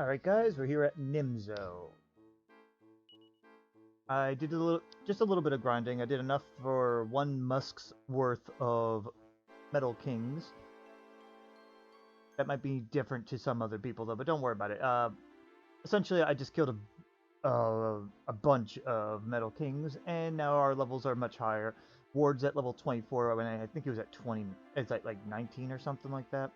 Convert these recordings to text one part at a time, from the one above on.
Alright guys, we're here at Nimzo. I did just a little bit of grinding. I did enough for 1 musk's worth of Metal Kings. That might be different to some other people though, but don't worry about it. Essentially, I just killed a bunch of Metal Kings, and now our levels are much higher. Ward's at level 24, when I think he was at 20. It's at like 19 or something like that.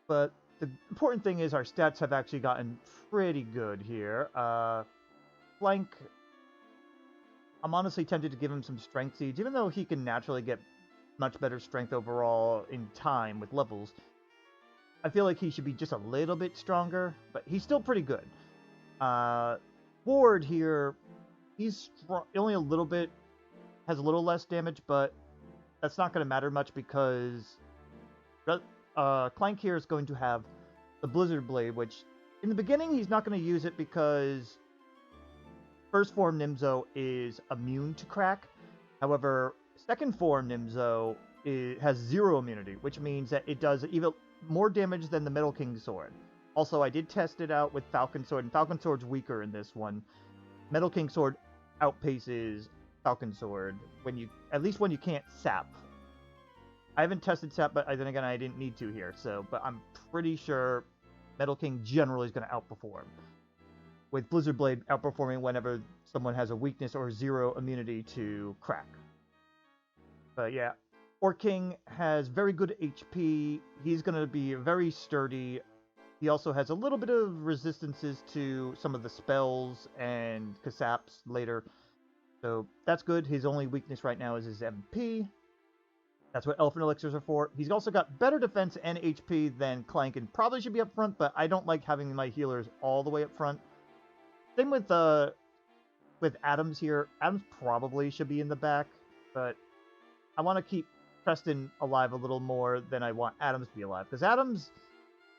But the important thing is our stats have actually gotten pretty good here. Clank, I'm honestly tempted to give him some strength seeds, even though he can naturally get much better strength overall in time with levels. I feel like he should be just a little bit stronger, but he's still pretty good. Ward here, he's only a little bit, has a little less damage, but that's not going to matter much because Clank here is going to have the Blizzard Blade, which in the beginning he's not going to use it because first form Nimzo is immune to crack. However, second form Nimzo has 0 immunity, which means that it does even more damage than the Metal King Sword. Also, I did test it out with Falcon Sword, and Falcon Sword's weaker in this one. Metal King Sword outpaces Falcon Sword at least when you can't sap. I haven't tested sap, but then again I didn't need to here. But I'm pretty sure Metal King generally is going to outperform, with Blizzard Blade outperforming whenever someone has a weakness or 0 immunity to crack. But yeah, Orc King has very good HP. He's going to be very sturdy. He also has a little bit of resistances to some of the spells and Kasaps later. So that's good. His only weakness right now is his MP. That's what Elfin Elixirs are for. He's also got better defense and HP than Clank, and probably should be up front, but I don't like having my healers all the way up front. Same with Adams here. Adams probably should be in the back, but I want to keep Preston alive a little more than I want Adams to be alive, because Adams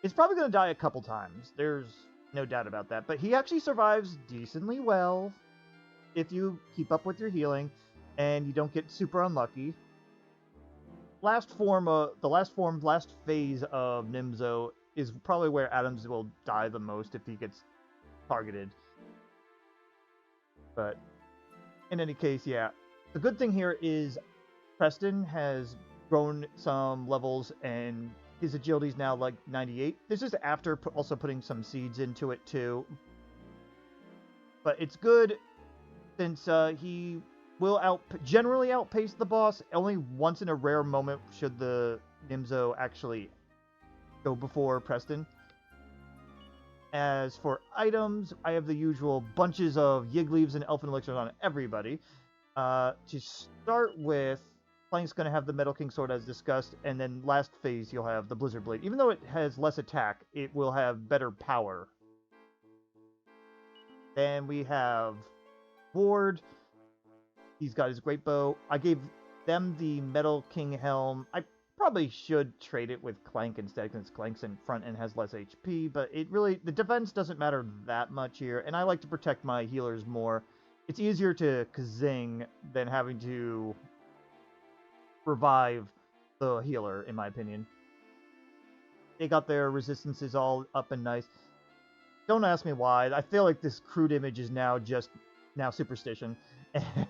is probably going to die a couple times. There's no doubt about that, but he actually survives decently well if you keep up with your healing and you don't get super unlucky. Last phase of Nimzo is probably where Adams will die the most if he gets targeted. But in any case, yeah. The good thing here is Preston has grown some levels and his agility is now like 98. This is after also putting some seeds into it too. But it's good since he will generally outpace the boss. Only once in a rare moment should the Nimzo actually go before Preston. As for items, I have the usual bunches of Ygg Leaves and Elfin Elixirs on everybody. To start with, Clank's going to have the Metal King Sword as discussed, and then last phase you'll have the Blizzard Blade. Even though it has less attack, it will have better power. Then we have Ward. He's got his great bow. I gave them the Metal King Helm. I probably should trade it with Clank instead, because Clank's in front and has less HP, but the defense doesn't matter that much here, and I like to protect my healers more. It's easier to Kazing than having to revive the healer, in my opinion. They got their resistances all up and nice. Don't ask me why. I feel like this crude image is now superstition.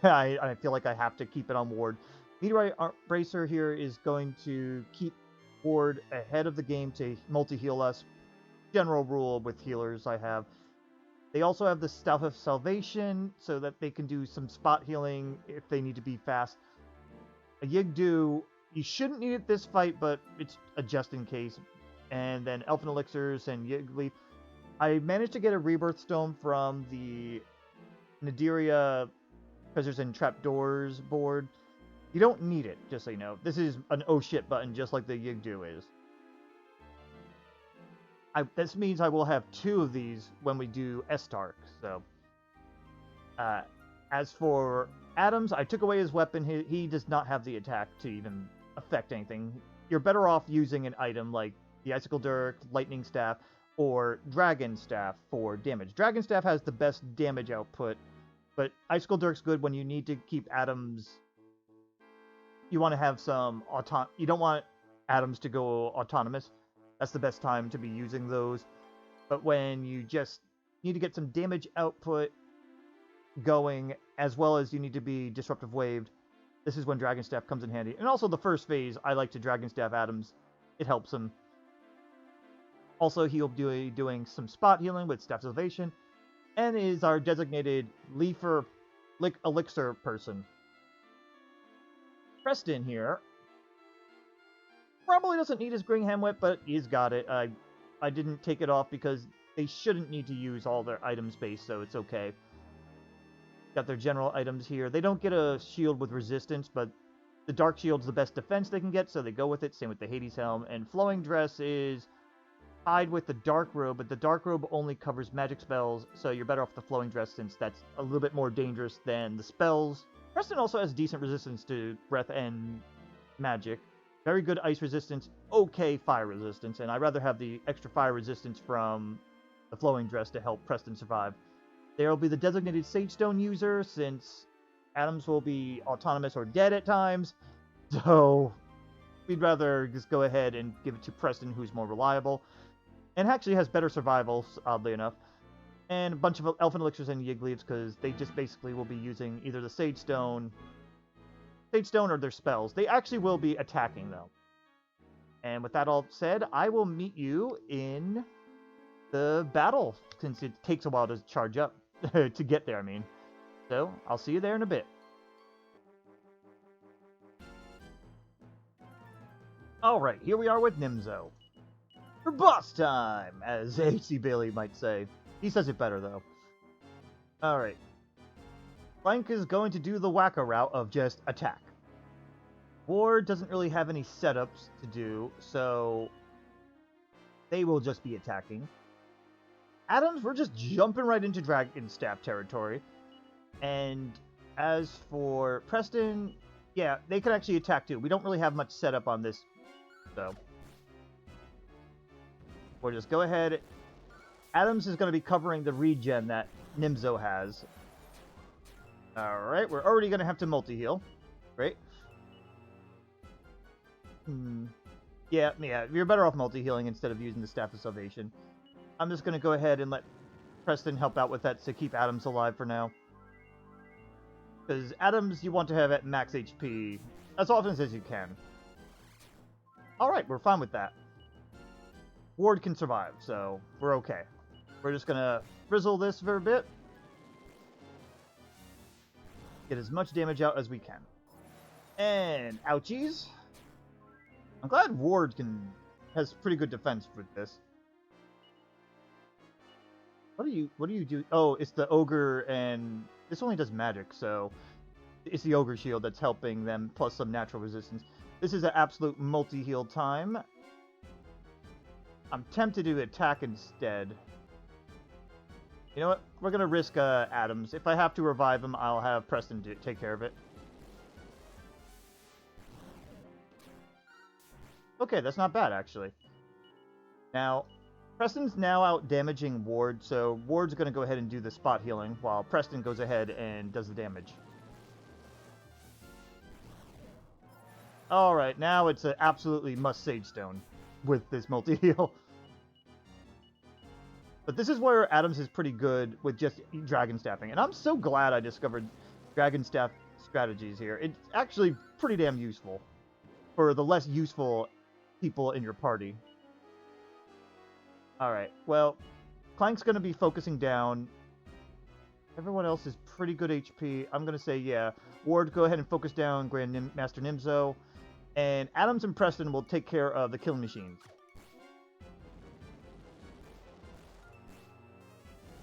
I feel like I have to keep it on Ward. Meteorite Bracer here is going to keep Ward ahead of the game to multi-heal us. General rule with healers I have. They also have the Staff of Salvation, so that they can do some spot healing if they need to be fast. A Ygg Dews, you shouldn't need it this fight, but it's a just in case. And then Elfin Elixirs and Ygg Leaf. I managed to get a Rebirth Stone from the Nadiria Treasures and Trapdoors board. You don't need it, just so you know. This is an oh shit button, just like the Ygg Dews is. This means I will have 2 of these when we do Estark. So, as for Adams, I took away his weapon. He does not have the attack to even affect anything. You're better off using an item like the Icicle Dirk, Lightning Staff, or Dragon Staff for damage. Dragon Staff has the best damage output, but Icicle Dirk's good when you need to keep Adams. You want to have some you don't want Adams to go autonomous. That's the best time to be using those. But when you just need to get some damage output going, as well as you need to be Disruptive Waved, this is when Dragon Staff comes in handy. And also the first phase, I like to Dragon Staff Adams. It helps him. Also, he'll be doing some spot healing with Staff Salvation, and is our designated elixir person. Preston here probably doesn't need his Green Hamlet, but he's got it. I didn't take it off because they shouldn't need to use all their item space, so it's okay. Got their general items here. They don't get a shield with resistance, but the Dark Shield's the best defense they can get, so they go with it. Same with the Hades Helm. And Flowing Dress is tied with the Dark Robe, but the Dark Robe only covers magic spells, so you're better off the Flowing Dress since that's a little bit more dangerous than the spells. Preston also has decent resistance to breath and magic. Very good ice resistance, okay fire resistance, and I'd rather have the extra fire resistance from the Flowing Dress to help Preston survive. There will be the designated Sagestone user, since Adams will be autonomous or dead at times, so we'd rather just go ahead and give it to Preston, who's more reliable, and actually has better survival, oddly enough, and a bunch of Elfin Elixirs and Ygg Dews, because they just basically will be using either the Sagestone or their spells. They actually will be attacking, though. And with that all said, I will meet you in the battle, since it takes a while to charge up, to get there, I mean. So, I'll see you there in a bit. Alright, here we are with Nimzo. For boss time, as H.C. Bailey might say. He says it better, though. Alright. Clank is going to do the wacko route of just attack. Ward doesn't really have any setups to do, so they will just be attacking. Adams, we're just jumping right into Dragon Staff territory. And as for Preston, yeah, they can actually attack too. We don't really have much setup on this, so we'll just go ahead. Adams is going to be covering the regen that Nimzo has. Alright, we're already going to have to multi-heal. Great. Yeah, you're better off multi-healing instead of using the Staff of Salvation. I'm just going to go ahead and let Preston help out with that to keep Adams alive for now. Because Adams you want to have at max HP as often as you can. Alright, we're fine with that. Ward can survive, so we're okay. We're just going to frizzle this for a bit. Get as much damage out as we can. And ouchies. I'm glad Ward has pretty good defense with this. What do you do? Oh, it's the ogre, and this only does magic, so it's the ogre shield that's helping them, plus some natural resistance. This is an absolute multi-heal time. I'm tempted to attack instead. You know what? We're gonna risk Adams. If I have to revive him, I'll have Preston take care of it. Okay, that's not bad, actually. Now, Preston's now out damaging Ward, so Ward's going to go ahead and do the spot healing, while Preston goes ahead and does the damage. Alright, now it's an absolutely must Sagestone with this multi-heal. But this is where Adams is pretty good with just Dragon Staffing, and I'm so glad I discovered Dragon Staff strategies here. It's actually pretty damn useful for the less useful people in your party. Alright, well, Clank's going to be focusing down. Everyone else is pretty good HP. I'm going to say, yeah, Ward, go ahead and focus down Master Nimzo. And Adams and Preston will take care of the killing machines.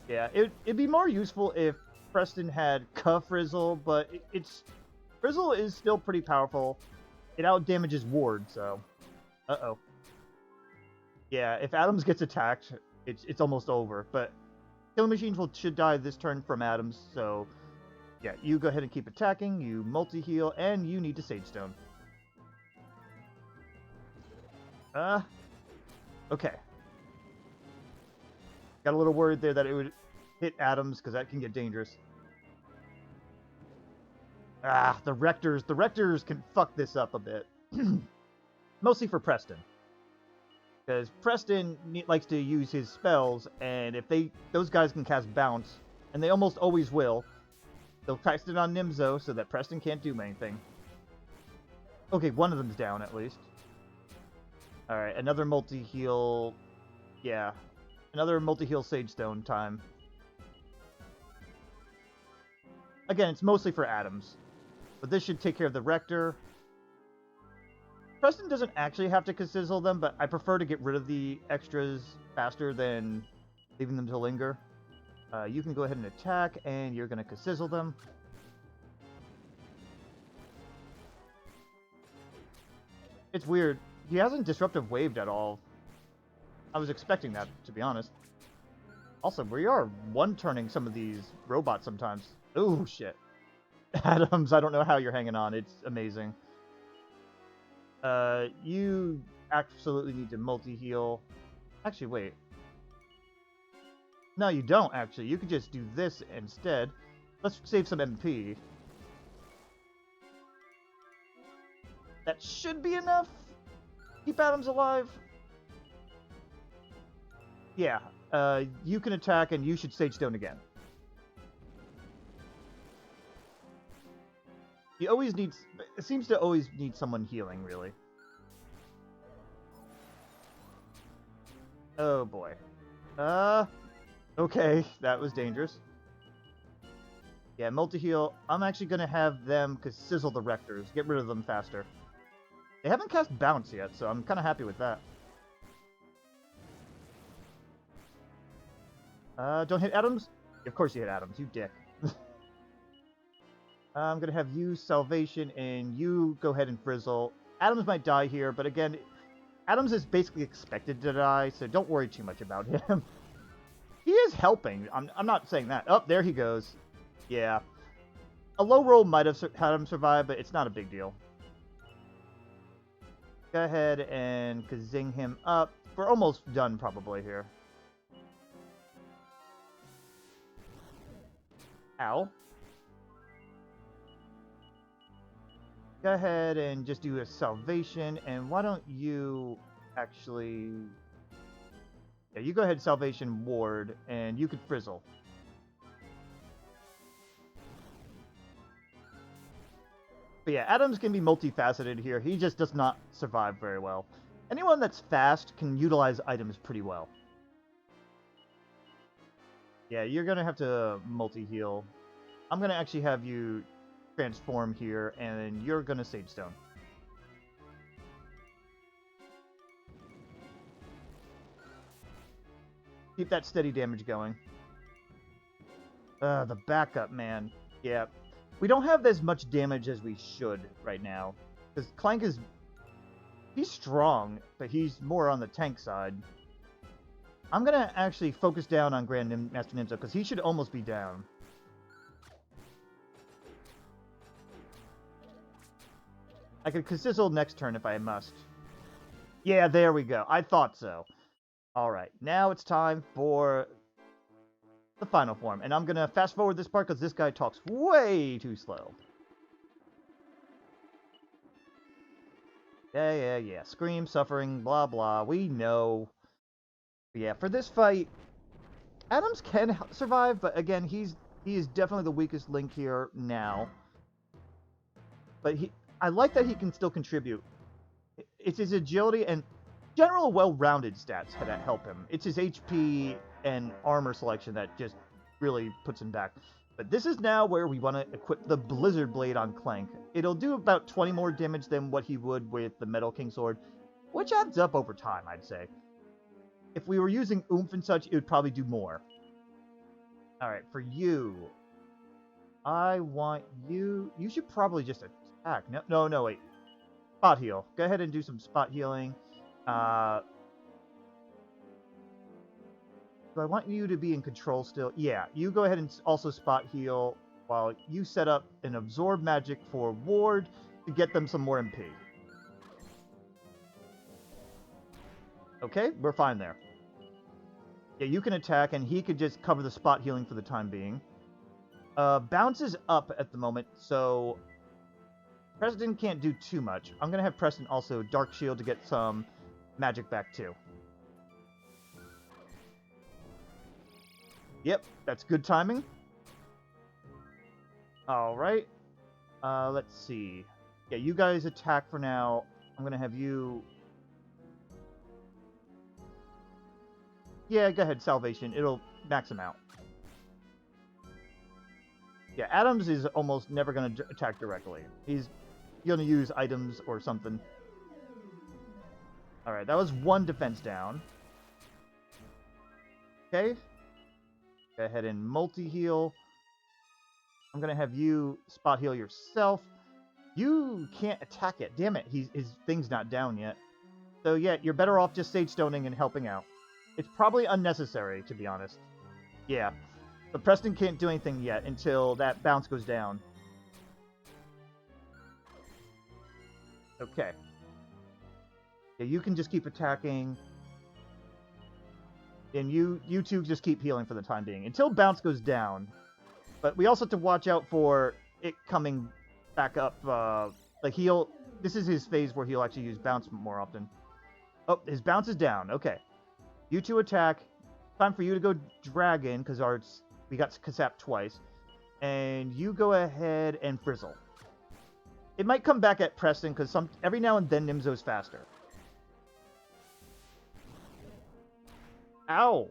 Yeah, it'd be more useful if Preston had Frizzle, but Frizzle is still pretty powerful. It out-damages Ward, so... Uh-oh. Yeah, if Adams gets attacked, it's almost over. But killing machines should die this turn from Adams, so yeah, you go ahead and keep attacking, you multi-heal, and you need to Sagestone. Okay. Got a little worried there that it would hit Adams, because that can get dangerous. The Rectors can fuck this up a bit. Mostly for Preston. Because Preston likes to use his spells, and if those guys can cast Bounce, and they almost always will, they'll cast it on Nimzo so that Preston can't do anything. Okay, one of them's down at least. Alright, another multi-heal. Yeah, another multi-heal Sage Stone time. Again, it's mostly for Adams. But this should take care of the Rector. Preston doesn't actually have to Sizzle them, but I prefer to get rid of the extras faster than leaving them to linger. You can go ahead and attack, and you're going to Sizzle them. It's weird. He hasn't Disruptive Waved at all. I was expecting that, to be honest. Also, we are one-turning some of these robots sometimes. Oh, shit. Adams, I don't know how you're hanging on. It's amazing. You absolutely need to multi-heal. Actually, wait. No, you don't, actually. You could just do this instead. Let's save some MP. That should be enough. Keep Adams alive. Yeah, you can attack, and you should Sage Stone again. He always needs... It seems to always need someone healing, really. Oh, boy. Okay, that was dangerous. Yeah, multi-heal. I'm actually going to have them Sizzle the Rectors. Get rid of them faster. They haven't cast Bounce yet, so I'm kind of happy with that. Don't hit Adams? Of course you hit Adams, you dick. I'm going to have you Salvation, and you go ahead and Frizzle. Adams might die here, but again, Adams is basically expected to die, so don't worry too much about him. He is helping. I'm not saying that. Oh, there he goes. Yeah. A low roll might have had him survive, but it's not a big deal. Go ahead and Kazing him up. We're almost done probably here. Ow. Go ahead and just do a Salvation, and why don't you actually... Yeah, you go ahead and Salvation Ward, and you could Frizzle. But yeah, Adams can be multifaceted here. He just does not survive very well. Anyone that's fast can utilize items pretty well. Yeah, you're going to have to multi-heal. I'm going to actually have you transform here, and then you're going to Sage Stone. Keep that steady damage going. The backup, man. Yeah. We don't have as much damage as we should right now. Because Clank is... He's strong, but he's more on the tank side. I'm going to actually focus down on Master Nimzo, because he should almost be down. I could Sizzle next turn if I must. Yeah, there we go. I thought so. Alright, now it's time for the final form. And I'm going to fast forward this part because this guy talks way too slow. Yeah. Scream, suffering, blah, blah. We know. But yeah, for this fight, Adams can survive, but again, he is definitely the weakest link here now. But I like that he can still contribute. It's his agility and general well-rounded stats that help him. It's his HP and armor selection that just really puts him back. But this is now where we want to equip the Blizzard Blade on Clank. It'll do about 20 more damage than what he would with the Metal King Sword, which adds up over time, I'd say. If we were using Oomph and such, it would probably do more. Alright, for you, I want you... You should probably just attack. No, wait. Spot heal. Go ahead and do some spot healing. Do I want you to be in control still? Yeah, you go ahead and also spot heal while you set up an absorb magic for Ward to get them some more MP. Okay, we're fine there. Yeah, you can attack, and he could just cover the spot healing for the time being. Bounce is up at the moment, so Preston can't do too much. I'm going to have Preston also Dark Shield to get some magic back too. Yep, that's good timing. Alright. Let's see. Yeah, you guys attack for now. I'm gonna have you... Yeah, go ahead, Salvation. It'll max him out. Yeah, Adams is almost never gonna attack directly. He's gonna use items or something. Alright, that was one defense down. Okay. Go ahead and multi-heal. I'm gonna have you spot heal yourself. You can't attack it. Damn it, his thing's not down yet. So yeah, you're better off just Sage Stoning and helping out. It's probably unnecessary, to be honest. Yeah. But Preston can't do anything yet until that bounce goes down. Okay. Yeah, you can just keep attacking. And you two just keep healing for the time being. Until bounce goes down. But we also have to watch out for it coming back up. Like this is his phase where he'll actually use bounce more often. Oh, his bounce is down. Okay. You two attack. Time for you to go dragon, because we got Kasap twice. And you go ahead and frizzle. It might come back at Preston, because every now and then Nimzo's faster. Ow!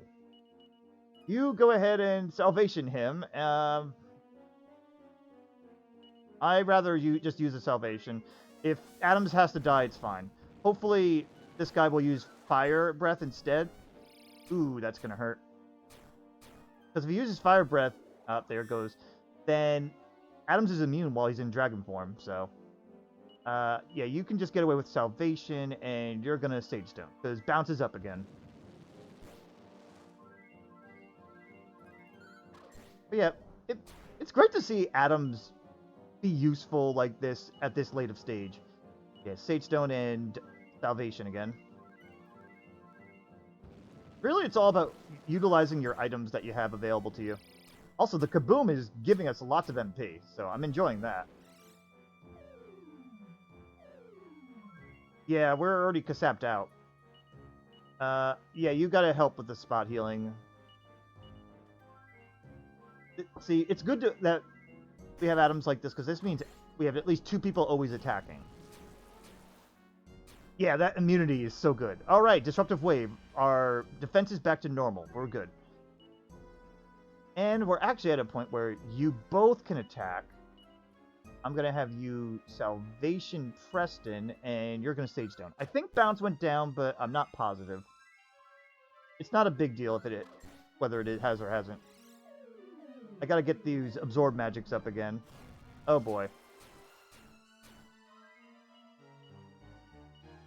You go ahead and salvation him. I'd rather you just use a salvation. If Adams has to die, it's fine. Hopefully, this guy will use fire breath instead. Ooh, that's gonna hurt. Because if he uses fire breath, there it goes, then Adams is immune while he's in dragon form, so... yeah, you can just get away with salvation, and you're gonna Sage Stone, because bounce is up again. But yeah, it's great to see Adams be useful like this at this late of stage. Yeah, Sage Stone and salvation again. Really, it's all about utilizing your items that you have available to you. Also, the Kaboom is giving us lots of MP, so I'm enjoying that. Yeah, we're already Kasapped out. Yeah, you gotta help with the spot healing. See, it's good that we have Adams like this, because this means we have at least 2 people always attacking. Yeah, that immunity is so good. Alright, Disruptive Wave. Our defense is back to normal. We're good. And we're actually at a point where you both can attack. I'm going to have you Salvation Preston, and you're going to Sage Stone. I think bounce went down, but I'm not positive. It's not a big deal if whether it has or hasn't. I gotta get these absorb magics up again. Oh boy.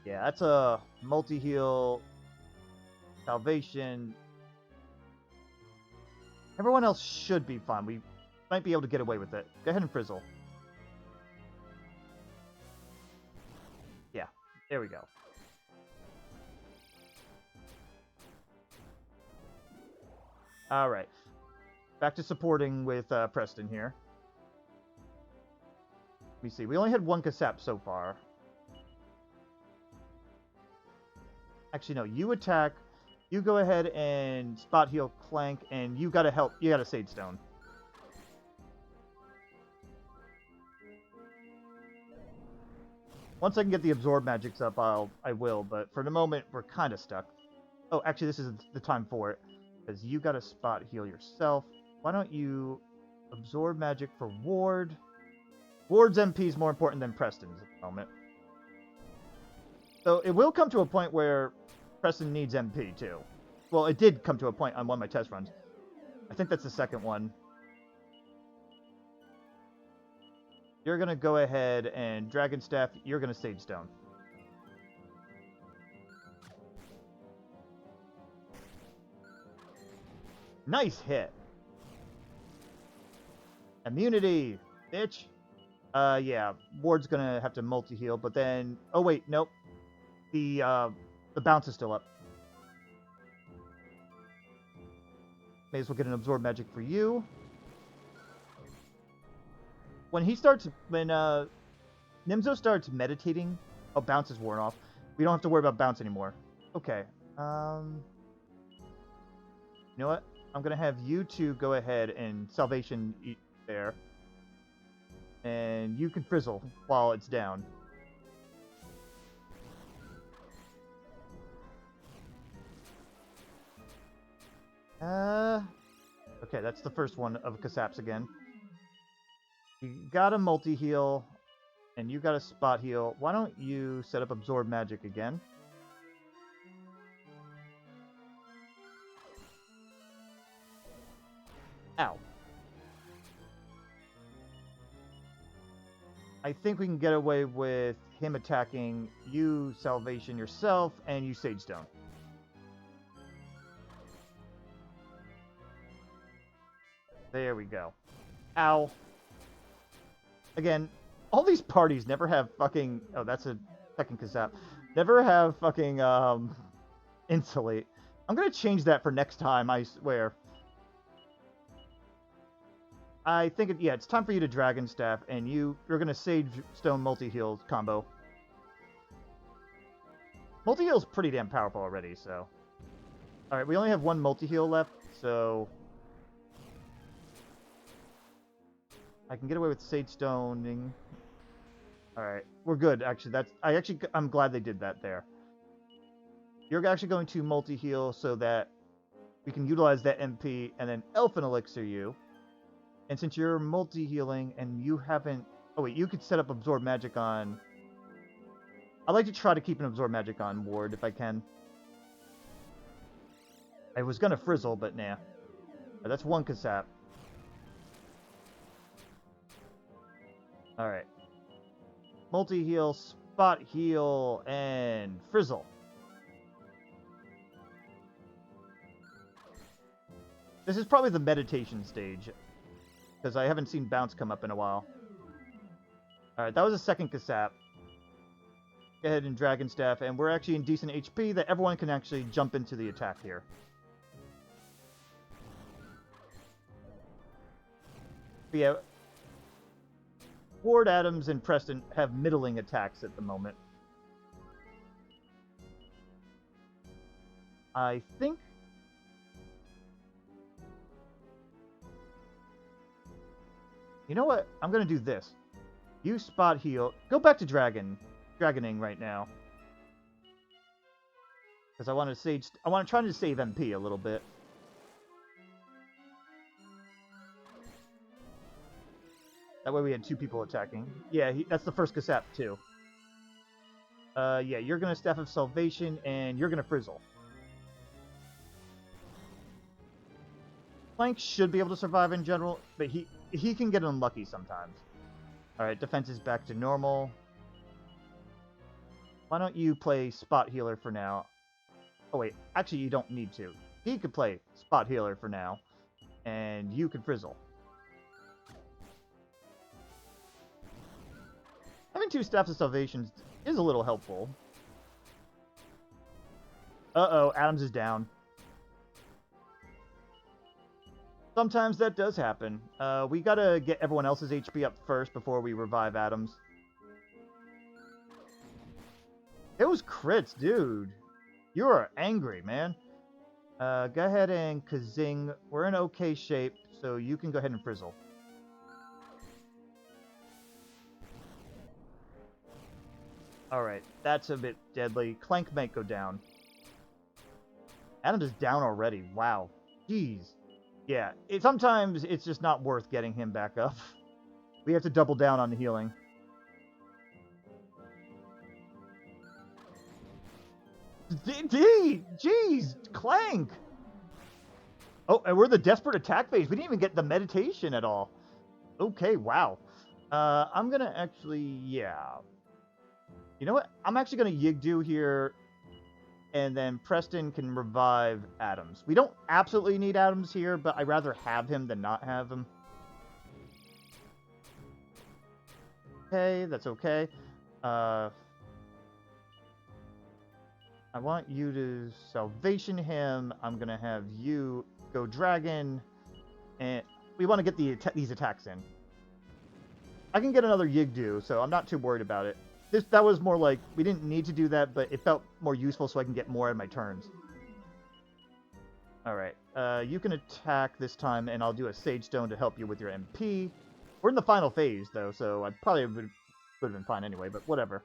Yeah, that's a multi-heal, salvation. Everyone else should be fine. We might be able to get away with it. Go ahead and frizzle. Yeah, there we go. Alright. Back to supporting with Preston here. Let me see. We only had one Kasap so far. Actually, no. You attack. You go ahead and spot heal Clank, and you gotta help. You gotta Sage Stone. Once I can get the absorb magics up, I will. But for the moment, we're kind of stuck. Oh, actually, this is the time for it, because you gotta spot heal yourself. Why don't you absorb magic for Ward? Ward's MP is more important than Preston's at the moment. So it will come to a point where Preston needs MP too. Well, it did come to a point on one of my test runs. I think that's the second one. You're going to go ahead and Dragon Staff. You're going to Sage Stone. Nice hit. Immunity, bitch. Yeah, Ward's gonna have to multi-heal, but then... Oh, wait, nope. The bounce is still up. May as well get an Absorb Magic for you. When Nimzo starts meditating... Oh, bounce is worn off. We don't have to worry about bounce anymore. Okay. You know what? I'm going to have you two go ahead and salvation there. And you can frizzle while it's down. Okay, that's the first one of Kasaps again. You got a multi-heal, and you got a spot heal. Why don't you set up Absorb Magic again? Ow. I think we can get away with him attacking you, Salvation yourself, and you Sage Stone. There we go. Ow. Again, all these parties never have fucking... Oh, that's a second Kasap. Never have fucking, Insulate. I'm gonna change that for next time, I swear. I think, yeah, it's time for you to Dragon Staff, and you're gonna Sage Stone multi-heal combo. Multi-heal's pretty damn powerful already, so... Alright, we only have one multi-heal left, so... I can get away with Sage Stoning. Alright, we're good, actually. I'm glad they did that there. You're actually going to multi-heal so that we can utilize that MP and then Elfin Elixir you. And since you're multi-healing and you haven't... Oh wait, you could set up Absorb Magic on... I'd like to try to keep an Absorb Magic on Ward if I can. I was gonna Frizzle, but nah. That's one Kasap. Alright. Multi-heal, spot heal, and Frizzle. This is probably the meditation stage, because I haven't seen Bounce come up in a while. Alright, that was a second Kasap. Go ahead and Dragon Staff, and we're actually in decent HP that everyone can actually jump into the attack here. But yeah, Ward, Adams, and Preston have middling attacks at the moment. I think... You know what? I'm going to do this. You spot heal. Go back to Dragoning right now. Because I want to try to save MP a little bit. That way we had two people attacking. Yeah, that's the first Kasap too. Yeah, you're going to Staff of Salvation, and you're going to Frizzle. Clank should be able to survive in general, but he can get unlucky sometimes. Alright, defense is back to normal. Why don't you play Spot Healer for now? Oh wait, actually you don't need to. He could play Spot Healer for now, and you can Frizzle. Having two Staffs of Salvation is a little helpful. Uh-oh, Adams is down. Sometimes that does happen. We gotta get everyone else's HP up first before we revive Adams. It was crits, dude. You are angry, man. Go ahead and Kazing. We're in okay shape, so you can go ahead and Frizzle. Alright, that's a bit deadly. Clank might go down. Adams is down already. Wow. Jeez. Yeah, sometimes it's just not worth getting him back up. We have to double down on the healing. Jeez, Clank! Oh, and we're the desperate attack phase. We didn't even get the meditation at all. Okay, wow. I'm gonna actually, yeah. You know what? I'm actually gonna Ygg Dews here, and then Preston can revive Adams. We don't absolutely need Adams here, but I'd rather have him than not have him. Okay, that's okay. I want you to Salvation him. I'm going to have you go Dragon. And we want to get these attacks in. I can get another Ygg Dews, so I'm not too worried about it. That was more like, we didn't need to do that, but it felt more useful so I can get more in my turns. Alright, you can attack this time, and I'll do a Sage Stone to help you with your MP. We're in the final phase, though, so I probably would have been fine anyway, but whatever.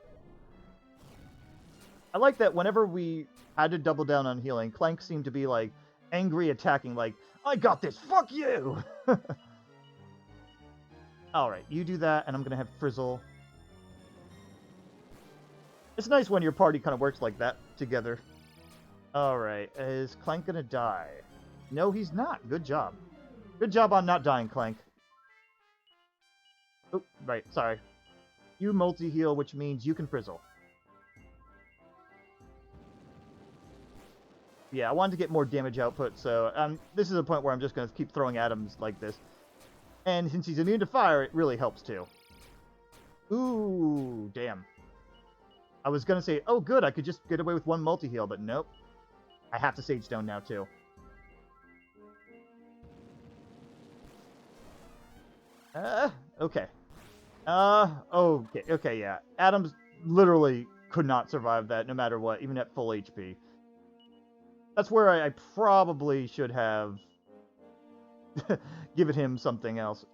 I like that whenever we had to double down on healing, Clank seemed to be, like, angry attacking, like, I got this, fuck you! Alright, you do that, and I'm gonna have Frizzle. It's nice when your party kind of works like that together. Alright, is Clank gonna die? No, he's not. Good job. Good job on not dying, Clank. Oh, right, sorry. You multi-heal, which means you can Frizzle. Yeah, I wanted to get more damage output, so this is a point where I'm just going to keep throwing atoms like this. And since he's immune to fire, it really helps too. Ooh, damn. I was going to say, oh good, I could just get away with one multi-heal, but nope. I have to Sage Stone now too. Okay. Okay, yeah. Atoms literally could not survive that no matter what, even at full HP. That's where I probably should have given him something else.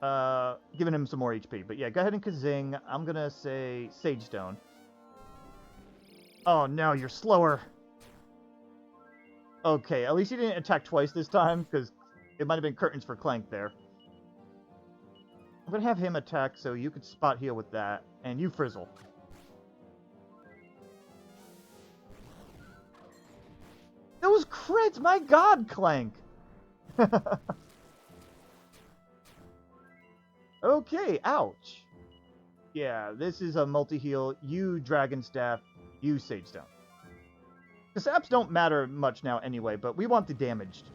Given him some more HP. But yeah, go ahead and Kazing. I'm gonna say Sage Stone. Oh no, you're slower. Okay, at least he didn't attack twice this time, because it might have been curtains for Clank there. I'm gonna have him attack so you could spot heal with that, and you Frizzle. Those crits! My god, Clank! Okay, ouch. Yeah, this is a multi-heal. You Dragon Staff, you Sage Stone. The saps don't matter much now anyway, but we want the damaged.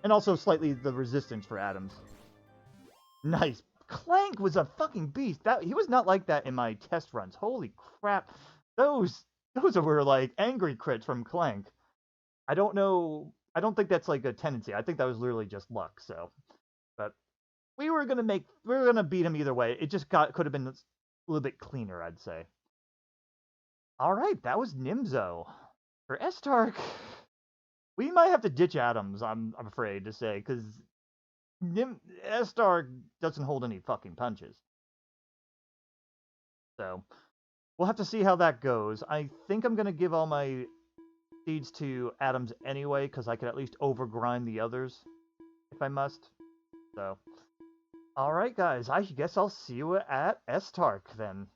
And also slightly the resistance for atoms. Nice. Clank was a fucking beast. He was not like that in my test runs. Holy crap. Those were like angry crits from Clank. I don't know. I don't think that's like a tendency. I think that was literally just luck, so. But we were gonna beat him either way. It just could have been a little bit cleaner, I'd say. Alright, that was Nimzo. For Estark, we might have to ditch atoms, I'm afraid to say, because Estark doesn't hold any fucking punches. So, we'll have to see how that goes. I think I'm going to give all my seeds to atoms anyway, because I could at least overgrind the others, if I must. So, alright guys, I guess I'll see you at Estark then.